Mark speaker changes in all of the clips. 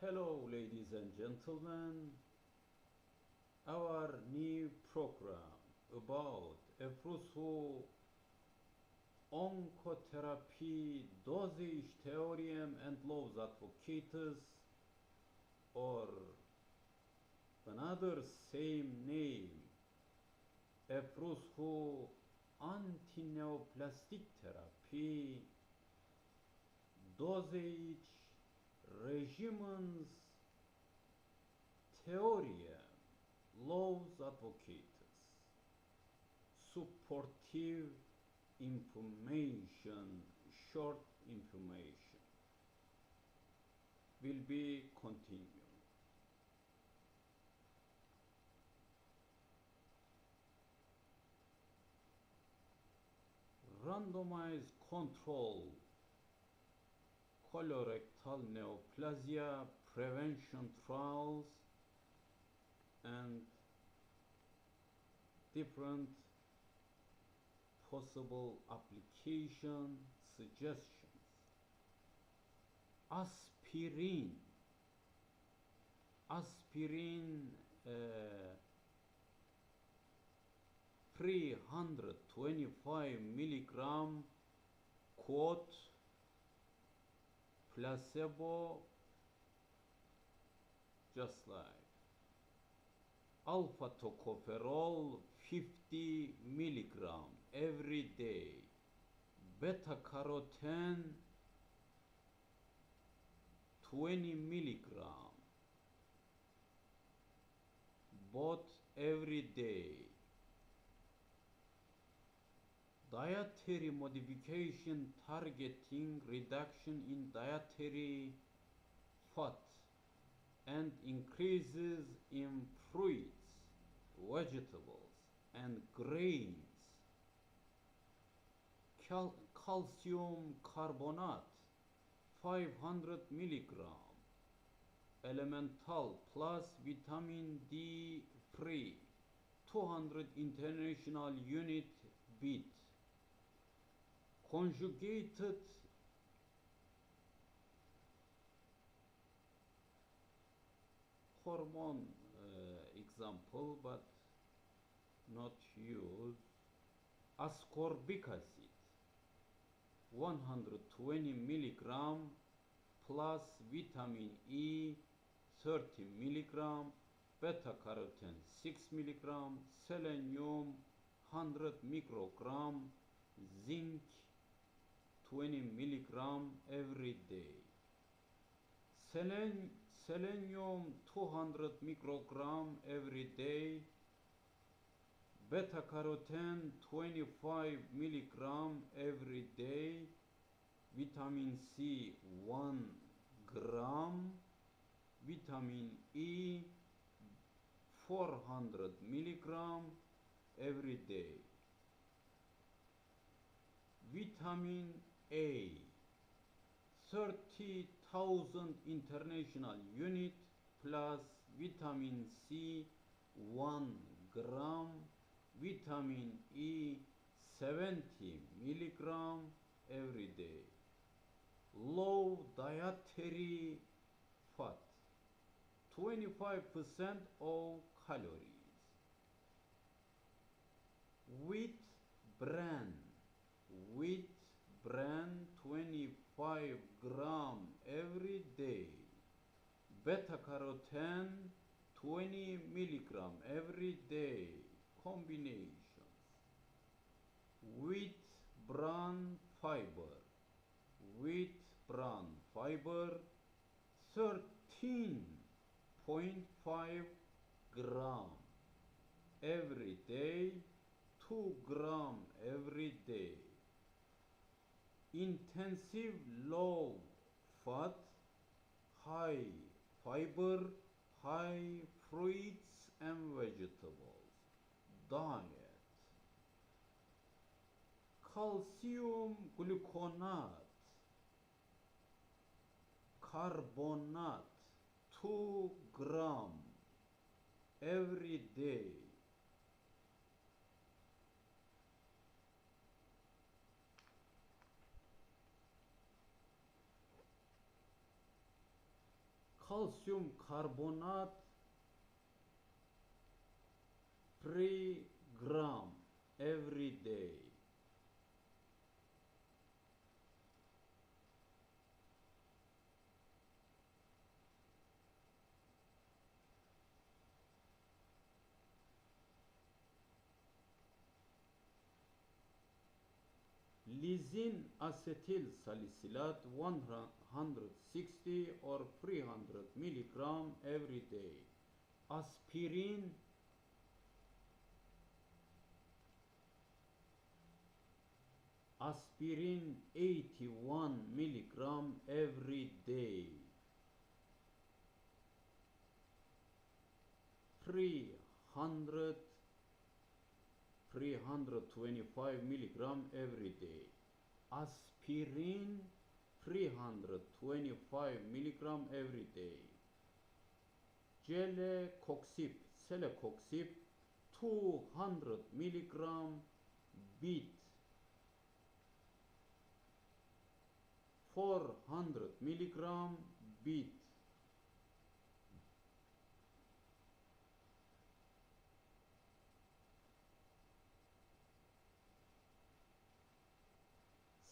Speaker 1: Hello, ladies and gentlemen. Our new program about Efruzhu Oncotherapy, Dosage, Theoryem, and Lawsadvocates, or another same name, Efruzhu Antineoplastic Therapy, Dosage, Regimens, Theoryem, Lawsadvocates, supportive information, short information will be continued. Randomized control colorectal neoplasia prevention trials and different possible application suggestions. Aspirin 325 milligram quote placebo, just like alpha tocopherol 50 milligram every day, beta carotene 20 milligram both every day. Dietary modification targeting reduction in dietary fat and increases in fruits, vegetables, and grains. Calcium carbonate 500 milligram, elemental plus vitamin D3 200 international unit bit. Conjugated hormone example, but not used. Ascorbic acid 120 milligram plus vitamin E 30 milligram, beta carotene 6 milligram, selenium 100 microgram, zinc 20 milligram every day. Selenium 200 microgram every day, beta carotene 25 milligram every day, vitamin C 1 gram, vitamin E 400 milligram every day. Vitamin A 30,000 international unit plus vitamin C 1 gram, vitamin E 70 milligram every day. Low dietary fat 25% of calories. Wheat bran 25 gram every day, beta carotene 20 milligram every day. Combinations: wheat bran fiber 13.5 gram every day, 2 gram every day. Intensive low fat, high fiber, high fruits and vegetables diet. Calcium gluconate carbonate 2 gram every day. calcium carbonate 3 gram every day. Lizin acetyl salicylate 160 or 300 milligram every day. Aspirin 81 milligram every day. 325 milligram every day. Aspirin 325 milligram every day. Celecoxib 200 milligram bit 400 milligram bit.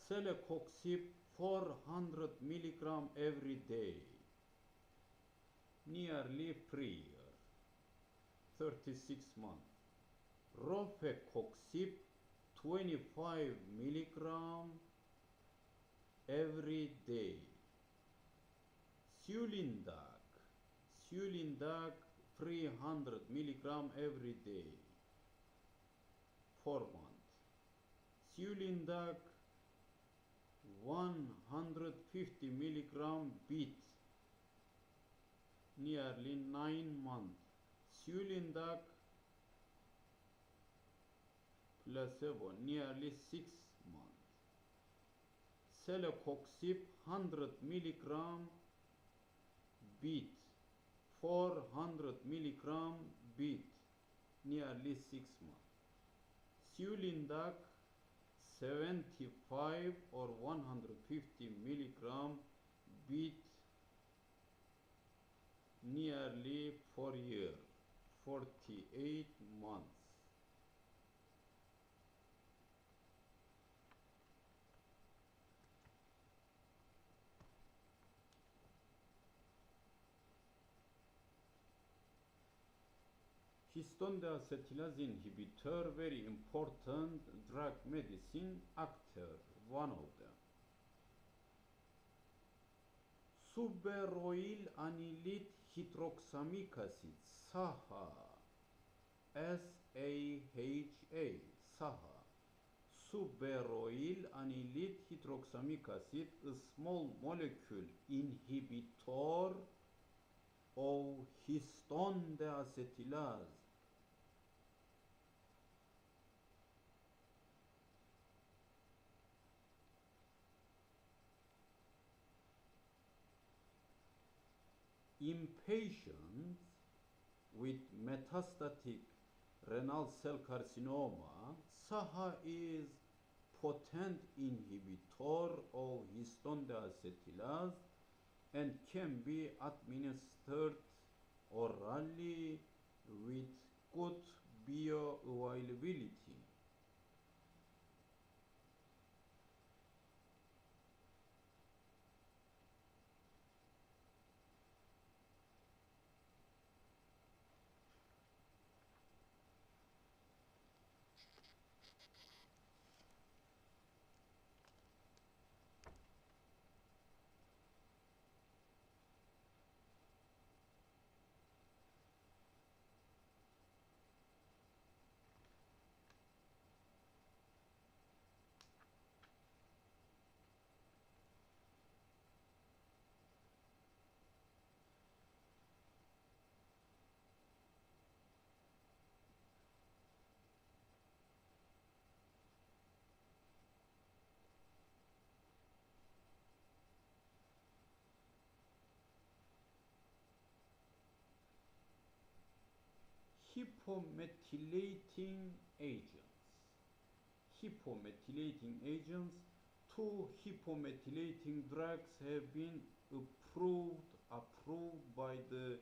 Speaker 1: Celecoxib 400 milligram every day, nearly 3 years, 36 months. Rofecoxib 25 milligram every day. Sulindac 300 milligram every day, 4 months. Sulindac 150 milligram bit, nearly 9 months. Sulindac placebo, nearly 6 months. Celecoxib 100 milligram bit, 400 milligram bit, nearly 6 months. Sulindac 75 or 150 milligram bit, nearly 4 years, 48 months. Histon deacetylase inhibitor, very important drug medicine actor, one of them. Suberoyl anilit hydroxamic acid, SAHA, SAHA, SAHA. Suberoyl anilit hydroxamic acid, a small molecule inhibitor of histon deacetylase. In patients with metastatic renal cell carcinoma, SAHA is potent inhibitor of histon deacetylase and can be administered orally with good bioavailability. Hypomethylating agents. Hypomethylating agents. 2 hypomethylating drugs have been approved approved by the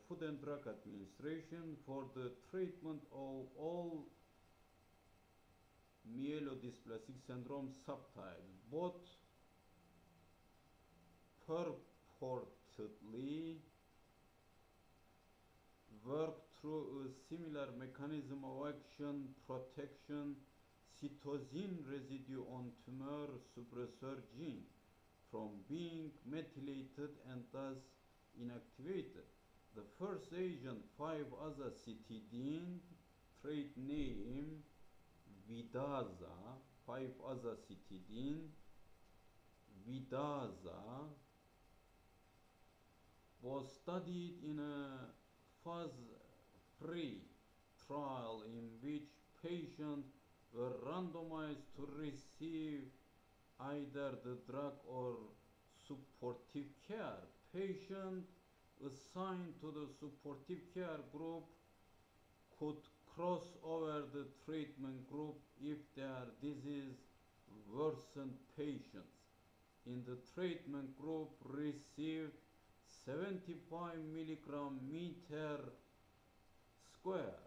Speaker 1: Food and Drug Administration for the treatment of all myelodysplastic syndrome subtypes. Both purportedly work through a similar mechanism of action, protection cytosine residue on tumor suppressor gene from being methylated and thus inactivated. The first agent, 5-azacitidine, trade name Vidaza, 5-azacitidine, Vidaza, was studied in a phase 3 trial in which patients were randomized to receive either the drug or supportive care. Patients assigned to the supportive care group could cross over the treatment group if their disease worsened. Patients in the treatment group received 75 milligram meter square,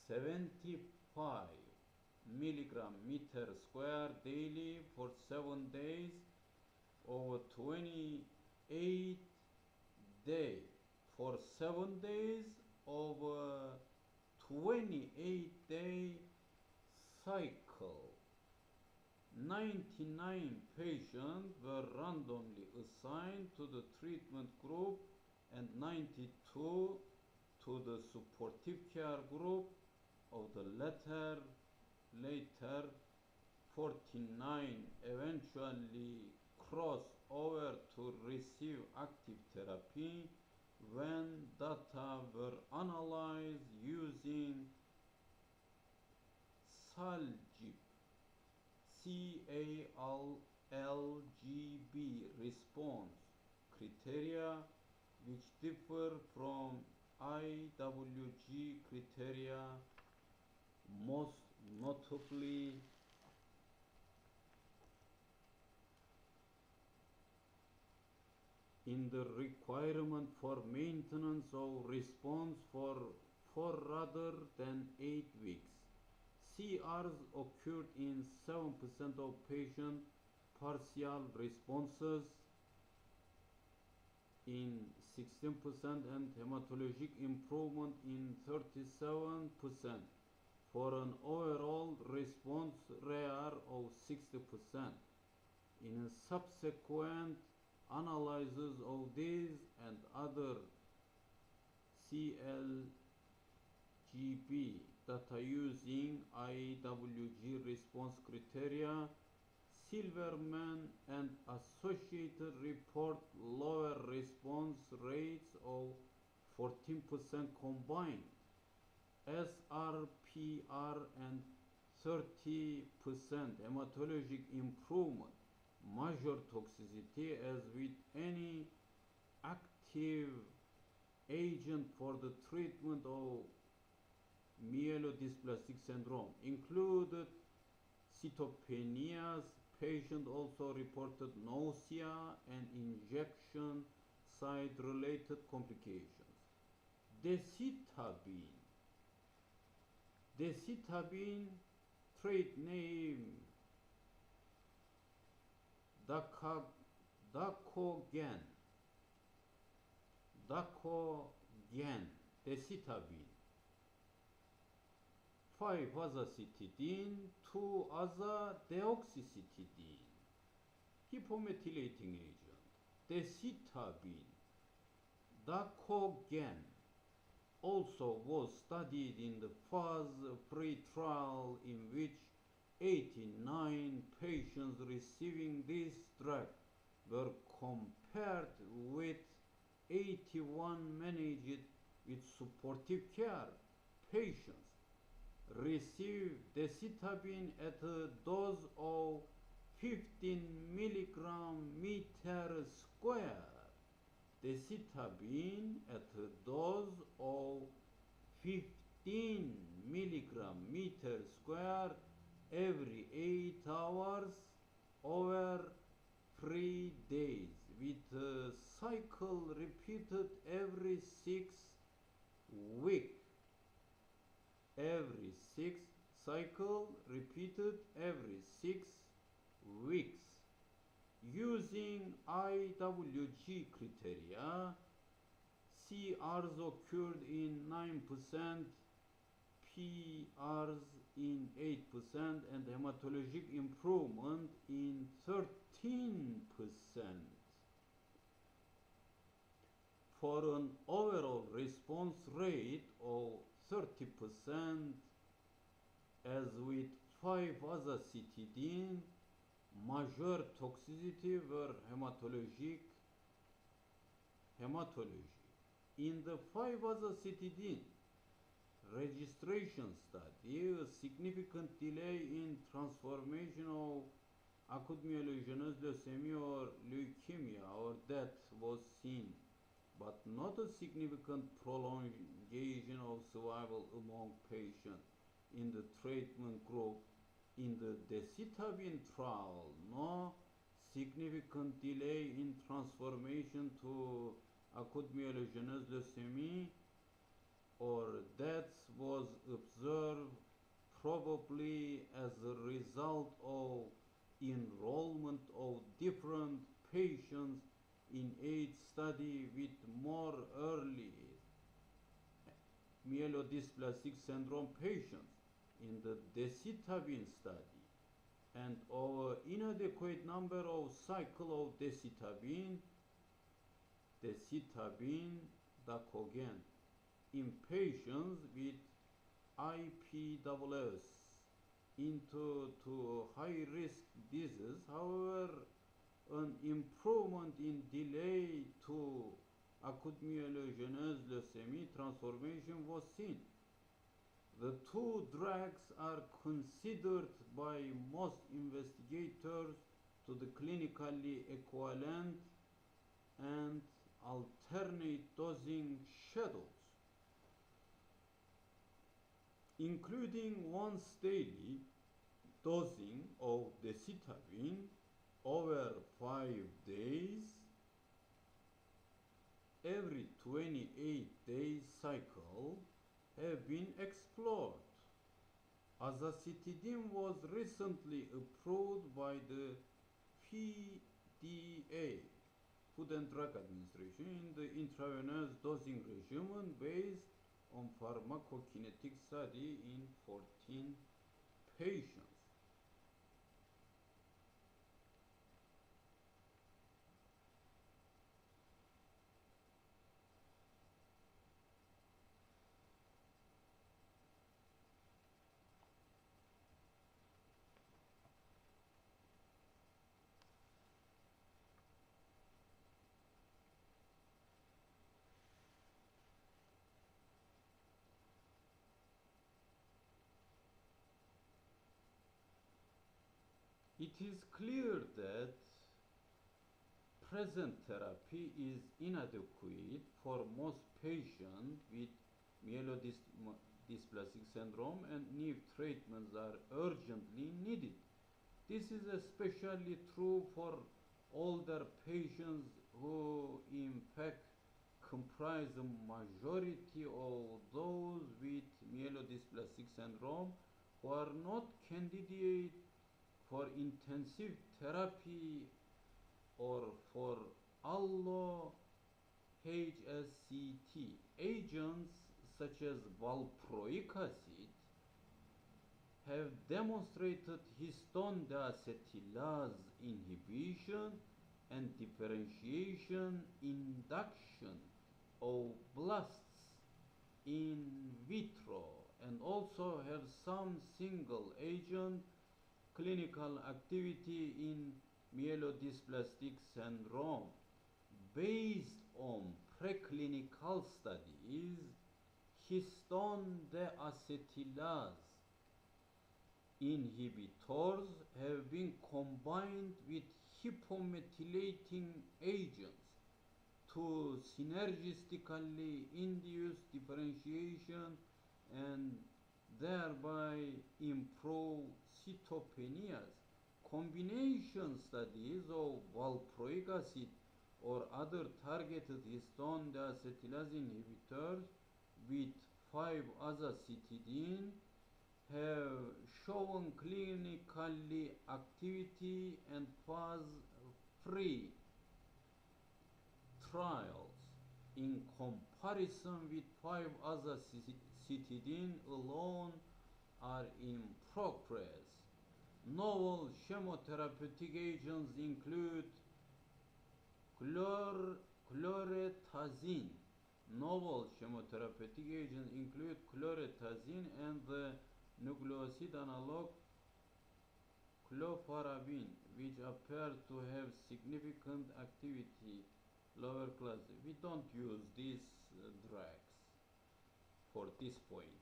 Speaker 1: 75 milligram meter square daily for 7 days over 28 days. For 7 days over 28-day cycle. 99 patients were randomly assigned to the treatment group and 92 to the supportive care group. Of the later 49 eventually crossed over to receive active therapy when data were analyzed using SALGB, CALGB response criteria, which differ from IWG criteria, most notably in the requirement for maintenance of response for 4 rather than 8 weeks. CRs occurred in 7% of patients, partial responses in 16% and hematologic improvement in 37% for an overall response rate of 60%. In subsequent analysis of these and other CLGB data using IWG response criteria, Silverman and associated report lower response rates of 14% combined, SRPR and 30% hematologic improvement, major toxicity as with any active agent for the treatment of myelodysplastic syndrome, included cytopenias. Patient also reported nausea and injection site related complications. Decitabine, trade name Dacogen, decitabine, 5-azacitidine, 2-azadeoxycitidine, hypomethylating agent. Decitabine, Dacogen, also was studied in the phase 3 trial in which 89 patients receiving this drug were compared with 81 managed with supportive care. Patients received decitabine at a dose of 15 milligram meter square. Decitabine at a dose of 15 milligram meter square every 8 hours over 3 days with a cycle repeated every 6 weeks. Every 6 cycle repeated every 6 weeks. Using IWG criteria, CRs occurred in 9%, PRs in 8%, and hematologic improvement in 13%. For an overall response rate of 30%, as with 5-azacitidine, major toxicity were hematology. In the 5-azacitidine registration study, a significant delay in transformation of acute myelogenous leukemia or leukemia or death was seen, but not a significant prolongation of survival among patients in the treatment group. In the decitabine trial, no significant delay in transformation to acute myelogenous leukemia or death was observed, probably as a result of enrollment of different patients in each study with more early myelodysplastic syndrome patients in the decitabine study, and of inadequate number of cycle of decitabine dacogen in patients with IPSS into high-risk disease. However, an improvement in delay to acute myelogenous leukemia transformation was seen. The two drugs are considered by most investigators to the clinically equivalent and alternate dosing schedules, including once daily dosing of decitabine over 5 days, every 28-day cycle have been explored. Azacitidine was recently approved by the FDA, Food and Drug Administration, in the intravenous dosing regimen based on pharmacokinetic study in 14 patients. It is clear that present therapy is inadequate for most patients with myelodysplastic syndrome, and new treatments are urgently needed. This is especially true for older patients who in fact comprise the majority of those with myelodysplastic syndrome who are not candidates for intensive therapy or for allo HSCT. Agents such as valproic acid have demonstrated histone deacetylase inhibition and differentiation induction of blasts in vitro, and also have some single agent clinical activity in myelodysplastic syndrome. Based on preclinical studies, histone deacetylase inhibitors have been combined with hypomethylating agents to synergistically induce differentiation and thereby improve cytopenias. Combination studies of valproic acid or other targeted histone deacetylase inhibitors with 5-azacitidine have shown clinically activity and phase 3 trials in comparison with 5-azacitidine alone are in progress. Novel chemotherapeutic agents include chloretazine. Novel chemotherapeutic agents include chloretazine and the nucleoside analog clofarabine, which appear to have significant activity. Lower class. We don't use these drugs for this point.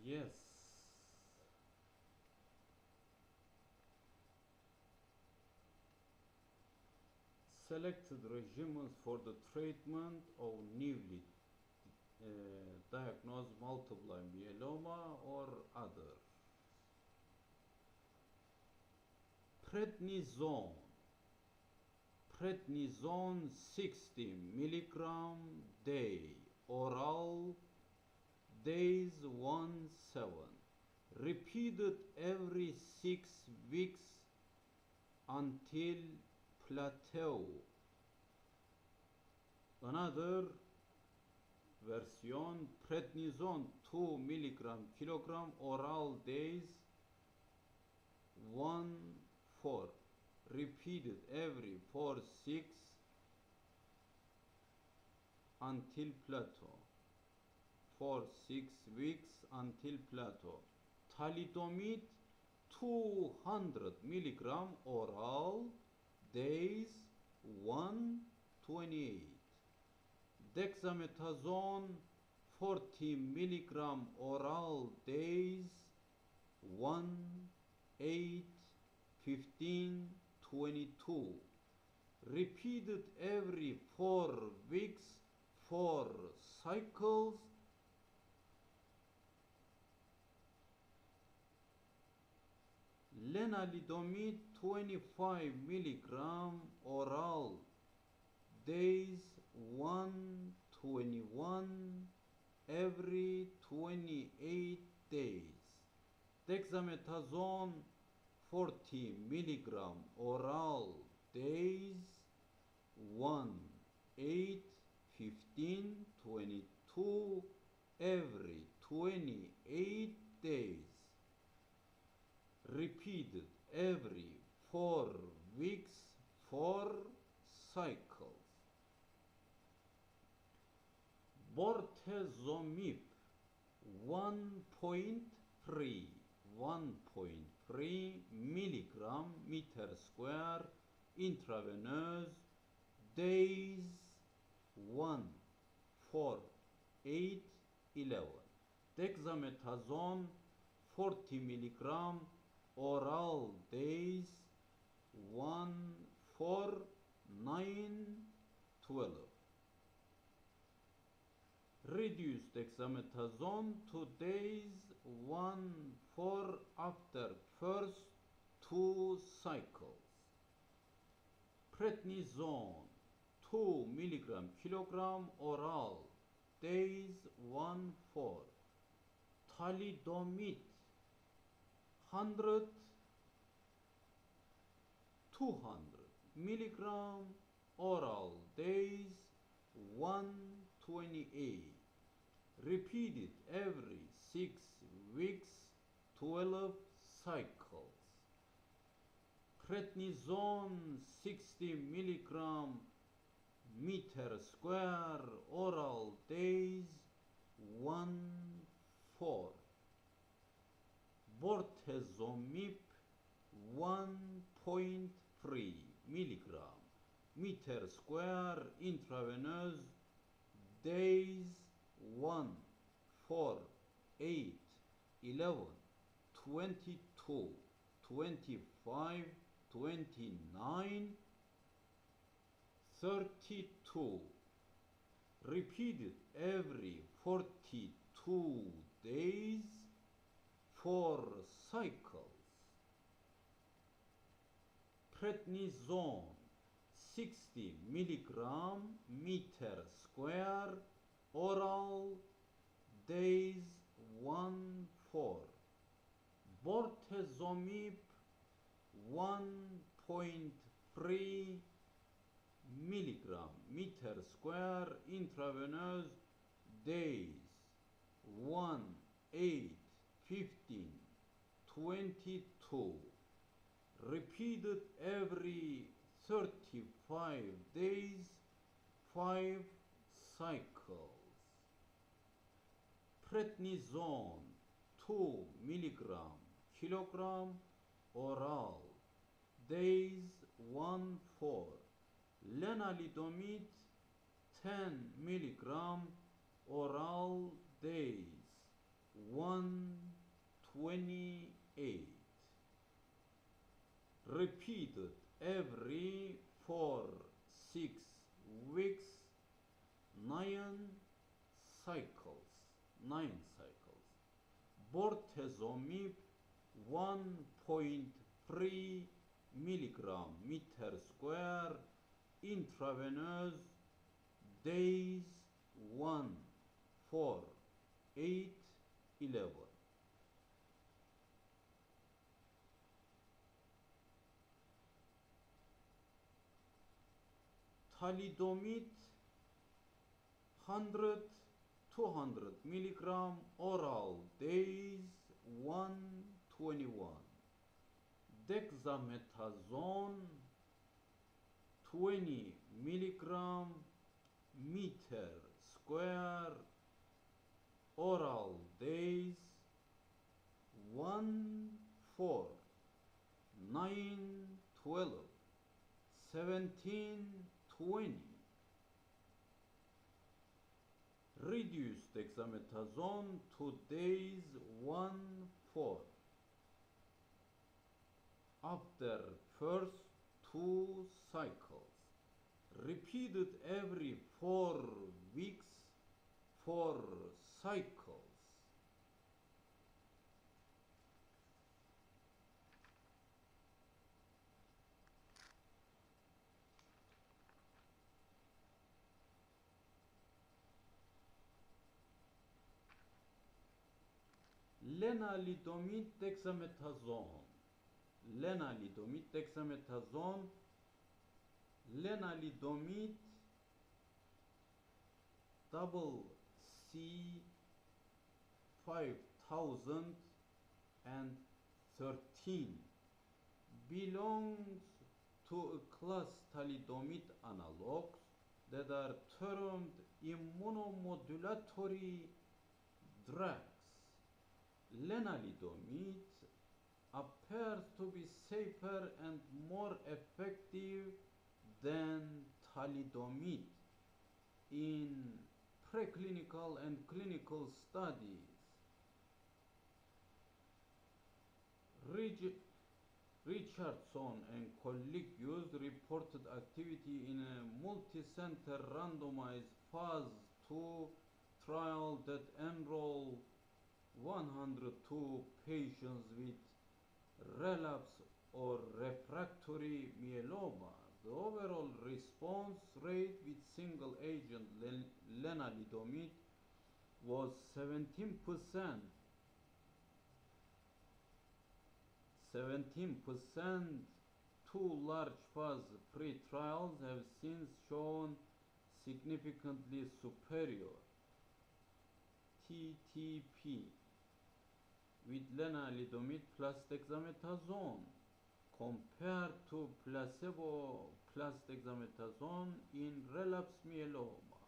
Speaker 1: Yes. Selected regimens for the treatment of newly diagnosed multiple myeloma or others. Prednisone. Prednisone 60 milligram day, oral, days 1-7. Repeated every 6 weeks until plateau. Another version, prednisone 2 milligram kilogram, oral, days 1-4. Repeated every 4-6 until plateau. 4-6 weeks until plateau. Thalidomide 200 milligram, oral, days 1-28. Dexamethasone 40 milligram, oral, days 1-8, 15, 22. Repeated every 4 weeks, 4 cycles. Lenalidomide 25 milligram, oral, days 1-21, every 28 days. Dexamethasone 40 milligram, oral, days 1-8, 15, 22, every 28 days. Repeated every 4 weeks, 4 cycles. Bortezomib 1.3 milligram meter square intravenous, days 1, 4, 8, 11. Dexamethasone 40 milligram, oral, days 1, 4, 9, 12. Reduce dexamethasone to days 1, 4 after first 2 cycles. Prednisone 2 milligram kilogram, oral, days 1, 4. Thalidomide 100, 200 milligram, oral, days 1-28. Repeated every 6 weeks, 12 cycles. Prednisone 60 milligram meter square, oral, days 1-4. Bortezomib 1.3 milligram meter square intravenous, days 1, 4, 8, 11, 22, 25, 29, 32. Repeated every 42 days, 4 cycles. Prednisone 60 milligram meter square oral, days 1-4. Bortezomib 1.3 milligram meter square intravenous, days 1, 8, 15, 22. Repeated every 35 days, 5 cycles. Prednisone 2 milligram kilogram oral, days 1-4. Lenalidomide 10 milligram oral, days 1-28. Repeated every 4-6 weeks, 9 cycles. Bortezomib 1.3 milligram meter square intravenous, days 1, 4, 8, 11. Thalidomide 100, 200 milligram oral, days 1-21. Dexamethasone 20 milligram meter square oral, days 1-4, 9-12, 17-20. Reduce dexamethasone to days 1-4. After first 2 cycles, repeated every 4 weeks, 4 cycles. Lenalidomide dexamethasone. Lenalidomide dexamethasone. Lenalidomide double C 5013 belongs to a class thalidomide analogues that are termed immunomodulatory drugs. Lenalidomide appears to be safer and more effective than thalidomide in preclinical and clinical studies. Richardson and colleagues reported activity in a multi-center randomized phase 2 trial that enrolled 102 patients with relapse or refractory myeloma. The overall response rate with single agent lenalidomide was 17%. 17%. Two large phase 3 trials have since shown significantly superior TTP with lenalidomide plus dexamethasone compared to placebo plus dexamethasone in relapsed myeloma.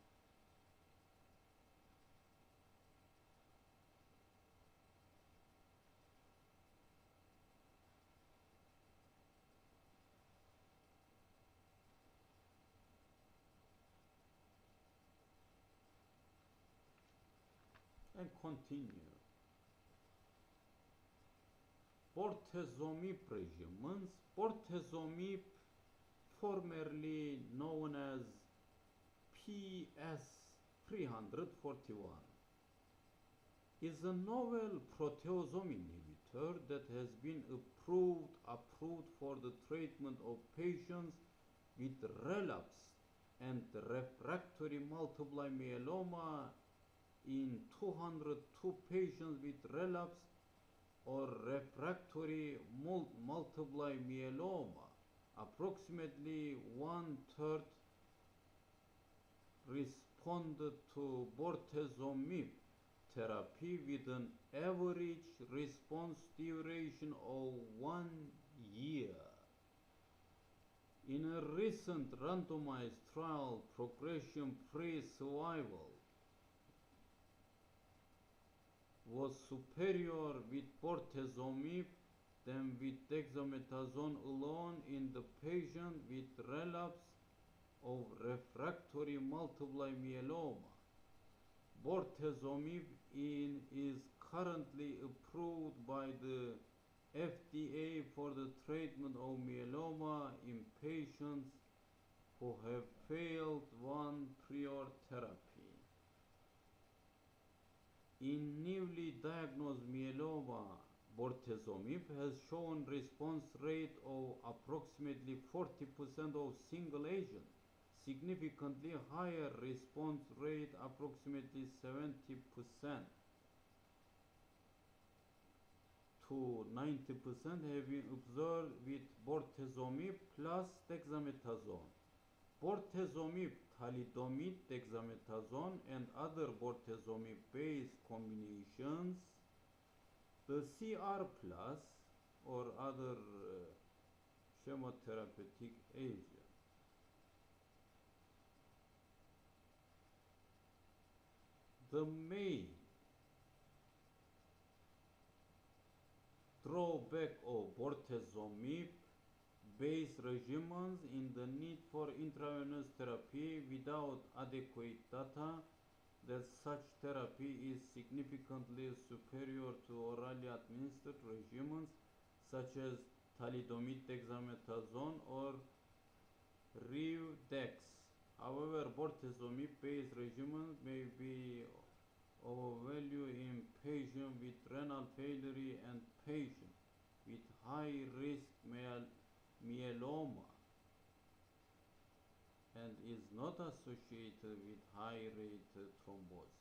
Speaker 1: And continue. Bortezomib regimens. Bortezomib bortezomib, formerly known as PS341, is a novel proteasome inhibitor that has been approved for the treatment of patients with relapsed and refractory multiple myeloma in 202 patients with relapsed or refractory multiple myeloma. Approximately one-third responded to bortezomib therapy with an average response duration of 1 year. In a recent randomized trial, progression-free survival was superior with bortezomib than with dexamethasone alone in the patient with relapse of refractory multiple myeloma. Bortezomib is currently approved by the FDA for the treatment of myeloma in patients who have failed one prior therapy. In newly diagnosed myeloma, bortezomib has shown response rate of approximately 40% of single agent, significantly higher response rate, approximately 70% to 90%, have been observed with bortezomib plus dexamethasone. Bortezomib, thalidomide, dexamethasone, and other bortezomib-based combinations, the CR plus or other chemotherapeutic agents. The main drawback of bortezomib-based regimens in the need for intravenous therapy without adequate data that such therapy is significantly superior to orally administered regimens such as thalidomide, dexamethasone, or Revdex. However, bortezomib-based regimens may be of value in patients with renal failure and patients with high-risk myeloma and is not associated with high-rate thrombosis.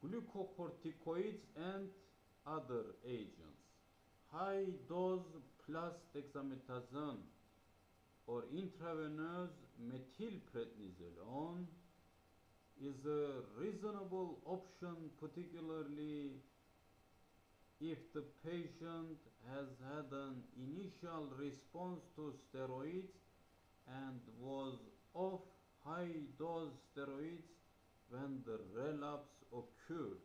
Speaker 1: Glucocorticoids and other agents. High dose plus dexamethasone or intravenous methylprednisolone is a reasonable option, particularly if the patient has had an initial response to steroids and was off high-dose steroids when the relapse occurred.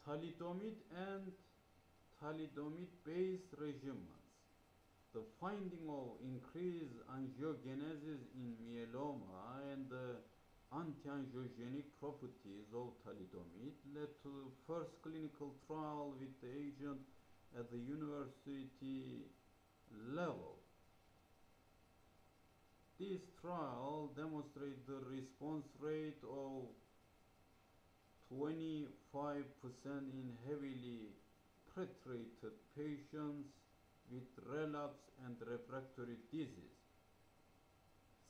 Speaker 1: Thalidomide and thalidomide-based regimens. The finding of increased angiogenesis in myeloma and the anti-angiogenic properties of thalidomide led to the first clinical trial with the agent at the university level. This trial demonstrated the response rate of 25% in heavily pretreated patients with relapse and refractory disease.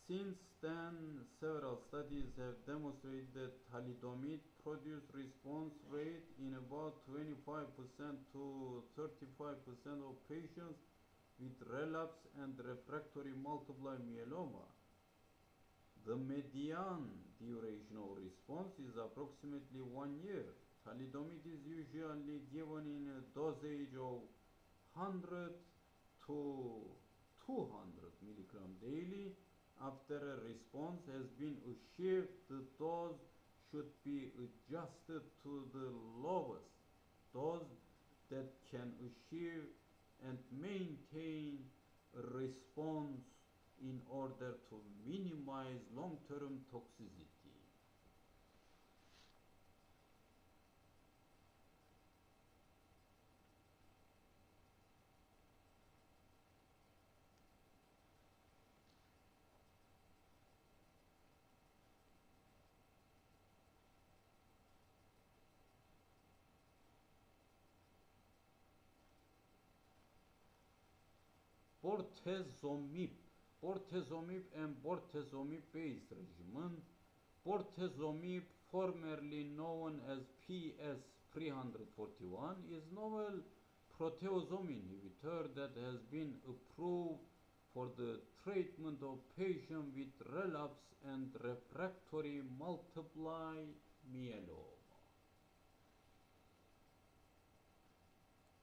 Speaker 1: Since then, several studies have demonstrated that thalidomide produced response rate in about 25% to 35% of patients with relapse and refractory multiple myeloma, The median duration of response is approximately 1 year. Thalidomide is usually given in a dosage of 100 to 200 milligram daily. After a response has been achieved, the dose should be adjusted to the lowest dose that can achieve and maintain a response in order to minimize long-term toxicity. Bortezomib and bortezomib-based regimen. Bortezomib, formerly known as PS341, is novel proteasome inhibitor that has been approved for the treatment of patients with relapse and refractory multiple myeloma.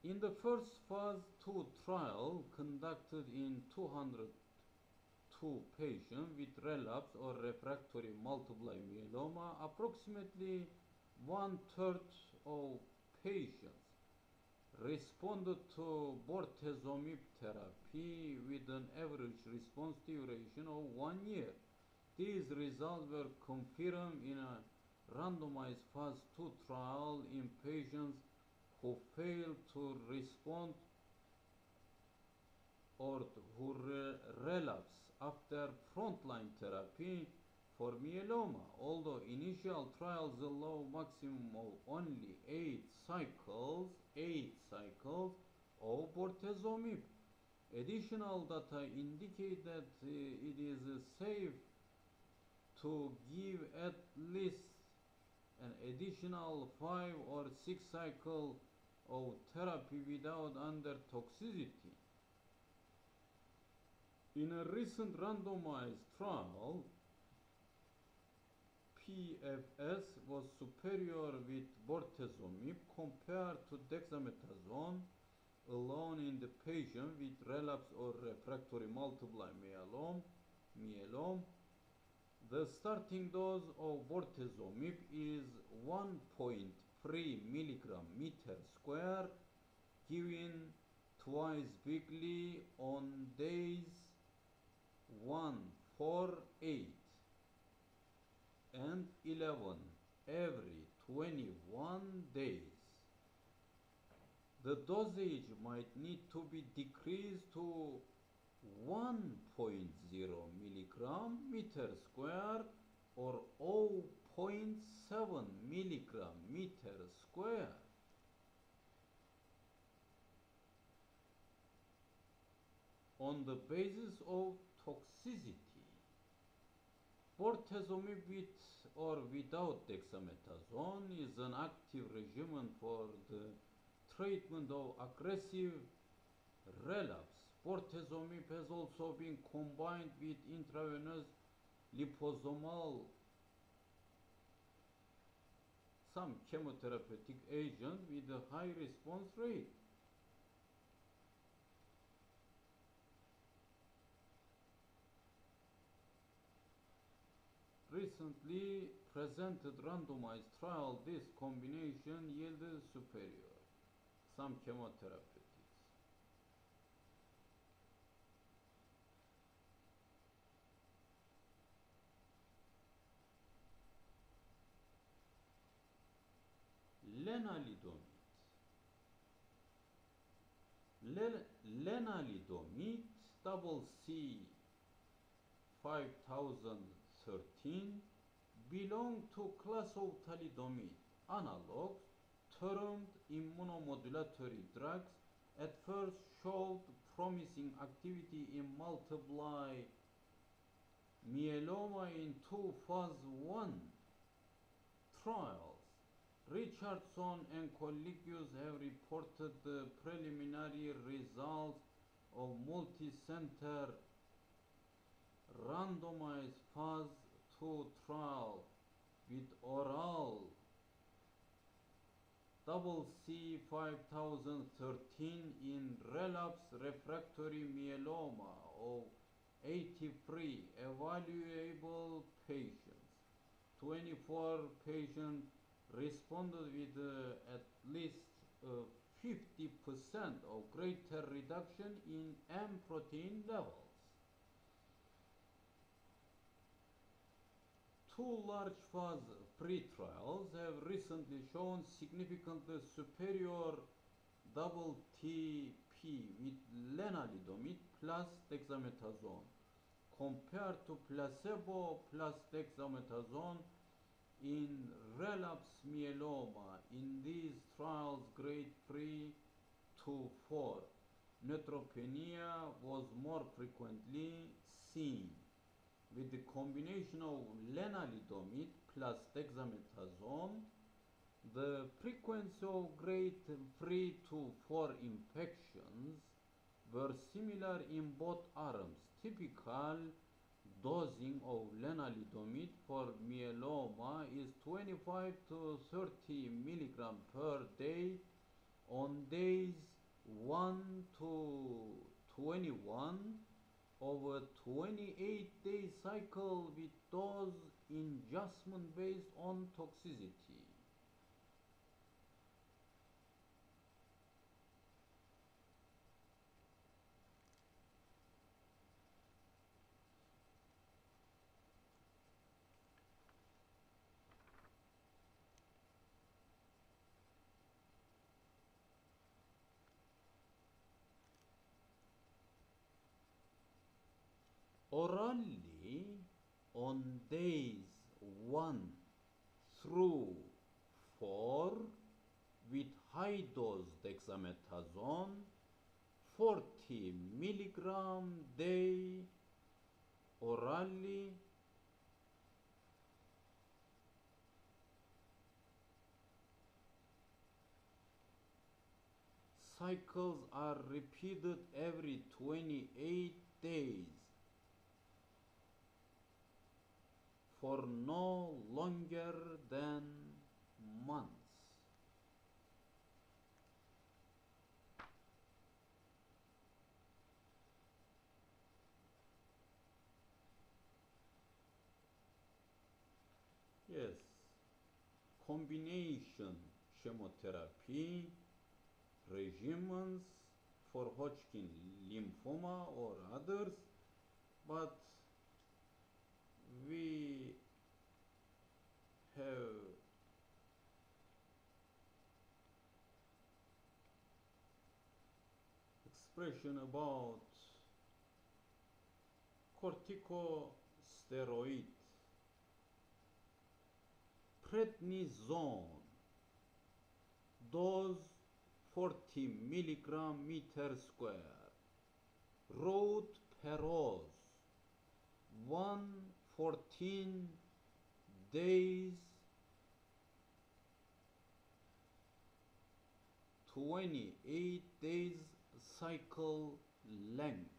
Speaker 1: In the first phase 2 trial conducted in 202 patients with relapse or refractory multiple myeloma, approximately 1/3 of patients responded to bortezomib therapy with an average response duration of 1 year. These results were confirmed in a randomized phase 2 trial in patients who failed to respond or who relapse after frontline therapy for myeloma. Although initial trials allow maximum of only 8 cycles of bortezomib, additional data indicate that it is safe to give at least an additional 5 or 6 cycles of therapy without under toxicity. In a recent randomized trial, PFS was superior with bortezomib compared to dexamethasone alone in the patient with relapse or refractory multiple myeloma. The starting dose of bortezomib is 1.3 milligram meter square, given twice weekly on days 1, 4, 8 and 11 every 21 days. The dosage might need to be decreased to 1.0 milligram meter square or 0.7 milligram meter square. On the basis of toxicity, bortezomib with or without dexamethasone is an active regimen for the treatment of aggressive relapse. Bortezomib has also been combined with intravenous liposomal some chemotherapeutic agent with a high response rate. Recently presented randomized trial, this combination yielded superior some chemotherapeutics. Lenalidomide double C 5013 belong to class of thalidomide analogs termed immunomodulatory drugs. At first showed promising activity in multiple myeloma in 2 phase 1 trials. Richardson and colleagues have reported the preliminary results of multi-center randomized phase II trial with oral CC 5013 in relapse refractory myeloma of 83 evaluable patients. 24 patients responded with at least 50% or greater reduction in M protein levels. Two large phase pre-trials have recently shown significantly superior double TP with lenalidomide plus dexamethasone compared to placebo plus dexamethasone in relapse myeloma. In these trials, grade 3 to 4 neutropenia was more frequently seen. With the combination of lenalidomide plus dexamethasone, the frequency of grade 3 to 4 infections were similar in both arms. Typical dosing of lenalidomide for myeloma is 25 to 30 milligram per day on days 1 to 21 over 28-day cycle with dose adjustment based on toxicity. Orally on days 1 through 4 with high dose dexamethasone 40 milligram day orally cycles are repeated every 28 days for no longer than months. Yes, combination chemotherapy regimens for Hodgkin lymphoma or others, but we have expression about corticosteroid, prednisone, dose 40 milligram meter square, road perose, 114 days, 28 days cycle length.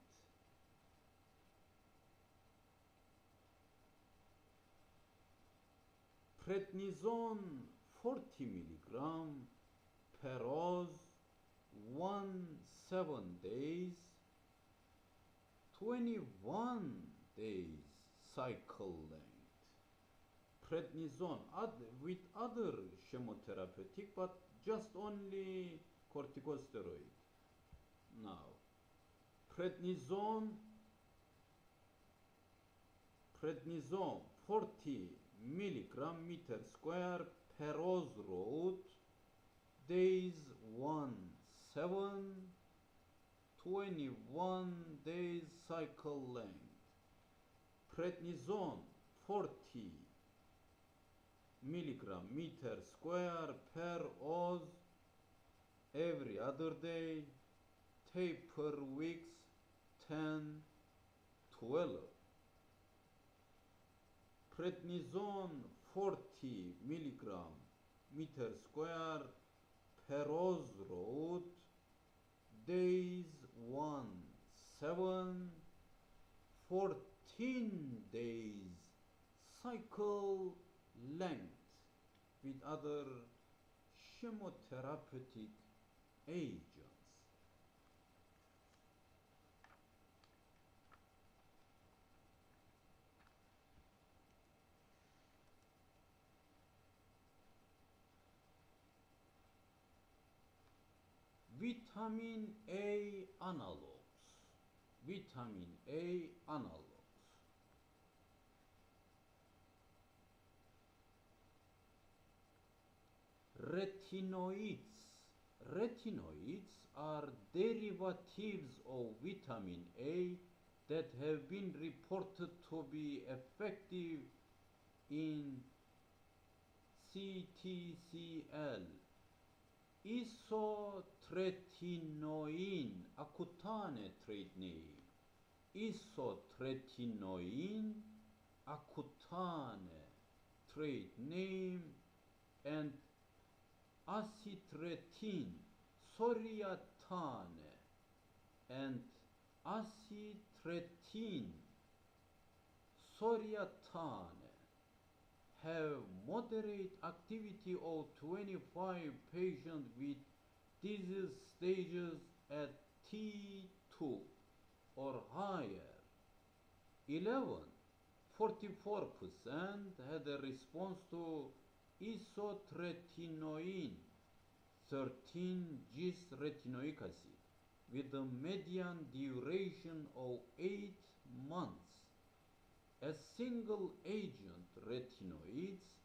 Speaker 1: Prednisone 40 milligram, perose 7 days, 21 days cycle length. Prednisone with other chemotherapeutic, but just only corticosteroid. Now, prednisone 40 milligram meter square, perose road, days 7, 21 days cycle length. Prednisone 40 milligram meter square per oz every other day, taper weeks 10, 12. Prednisone 40 milligram meter square per oz road, days 7, 14 days cycle length with other chemotherapeutic agents. Vitamin A analogs. Vitamin A analogs. Retinoids. Retinoids are derivatives of vitamin A that have been reported to be effective in CTCL. Isotretinoin, acutane trade name. Isotretinoin, acutane trade name, and acitretin, soriatane, and acitretin, soriatane have moderate activity of 25 patients with disease stages at T2 or higher. 44% had a response to isotretinoin, 13 gis retinoic acid, with a median duration of 8 months. As single agent retinoids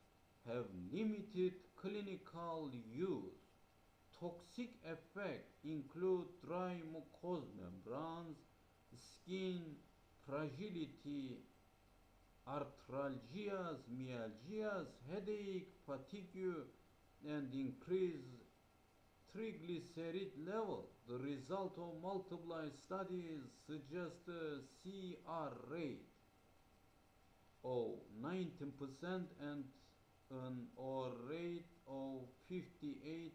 Speaker 1: have limited clinical use. Toxic effects include dry mucous membranes, skin fragility, arthralgias, myalgias, headache, fatigue, and increased triglyceride level. The result of multiple studies suggest a CR rate of 19% and an OR rate of 58%.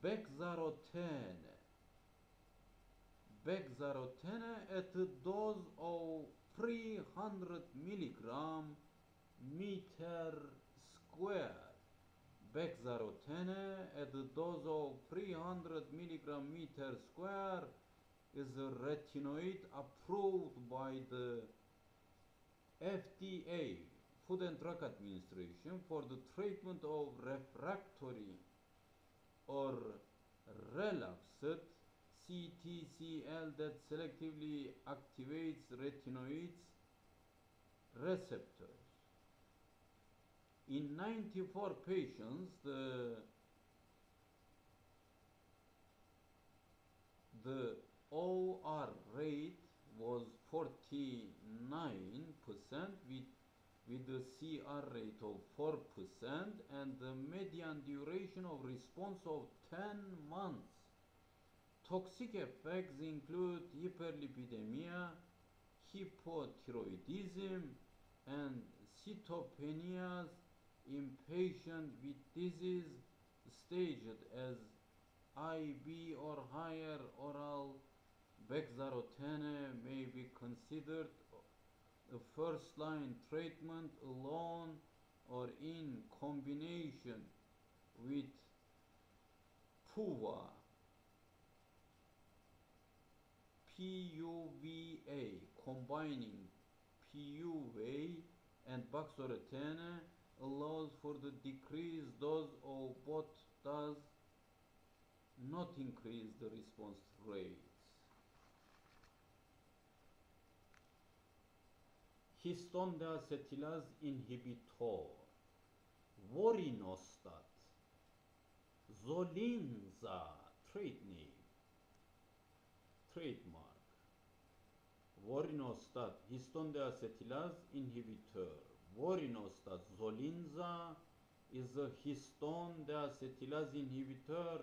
Speaker 1: Bexarotene. Bexarotene at a dose of 300 milligram meter square. Bexarotene at a dose of 300 milligram meter square is a retinoid approved by the FDA, Food and Drug Administration, for the treatment of refractory or relapsed CTCL that selectively activates retinoids receptors. In 94 patients, the OR rate was 49% with a CR rate of 4% and the median duration of response of 10 months. Toxic effects include hyperlipidemia, hypothyroidism, and cytopenias in patients with disease staged as IB or higher. Oral bexarotene may be considered a first-line treatment alone or in combination with PUVA, PUVA, combining PUVA and bexarotene allows for the decreased dose of both does not increase the response rates. Histone deacetylase inhibitor, Vorinostat, Zolinza, trade name, trademark. Vorinostat, histone deacetylase inhibitor. Vorinostat Zolinza is a histone deacetylase inhibitor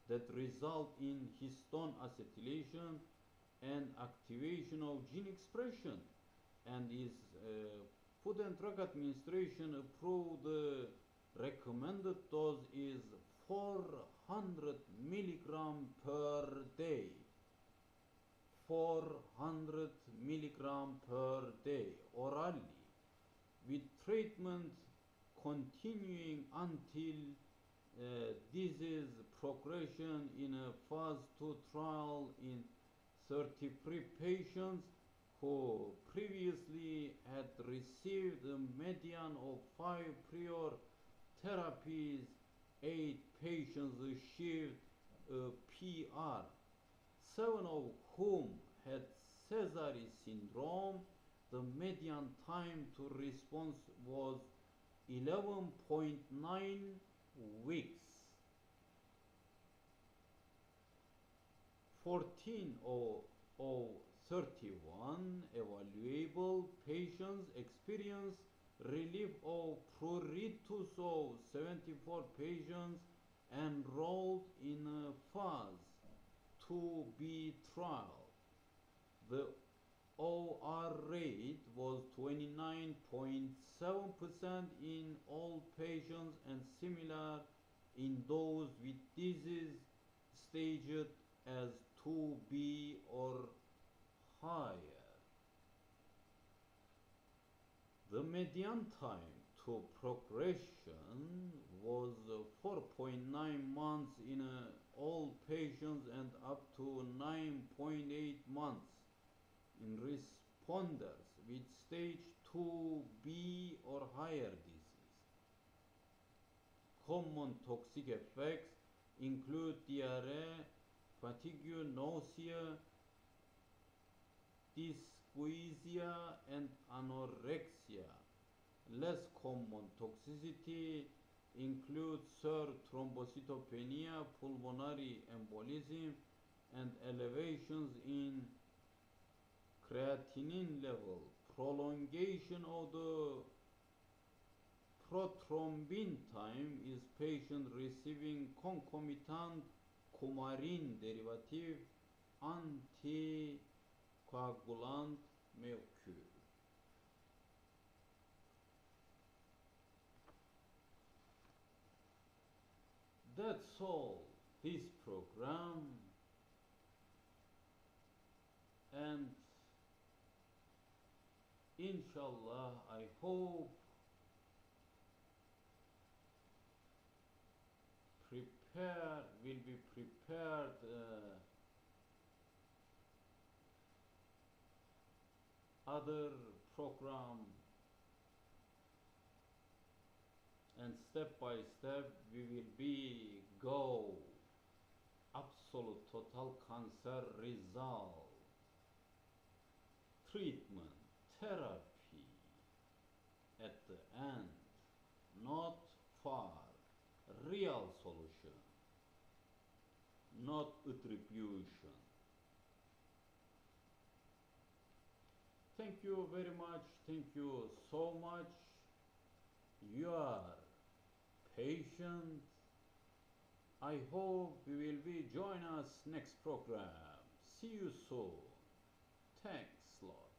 Speaker 1: that results in histone acetylation and activation of gene expression, and is Food and Drug Administration approved. The recommended dose is 400 milligram per day. 400 milligram per day orally. with treatment continuing until disease progression in a phase 2 trial in 33 patients who previously had received a median of 5 prior therapies. 8 patients achieved a PR, 7 of whom had Sézary syndrome. The median time to response was 11.9 weeks. 14 of 31 evaluable patients experienced relief of pruritus of 74 patients enrolled in a phase 2B trial. The OR rate was 29.7% in all patients and similar in those with disease staged as 2B or higher. The median time to progression was 4.9 months in all patients and up to 9.8 months in responders with stage 2B or higher disease. Common toxic effects include diarrhea, fatigue, nausea, dysgeusia, and anorexia. Less common toxicity includes thrombocytopenia, pulmonary embolism, and elevations in creatinine level. Prolongation of the prothrombin time is patient receiving concomitant coumarin derivative anticoagulant molecule. That's all this program, and inshallah I hope will be prepared other program, and step by step we will be go absolute total cancer result, treatment, therapy at the end, not far, real solution, not attribution. Thank you very much. Thank you so much. You are patient. I hope you will be join us next program. See you soon. Thanks a lot.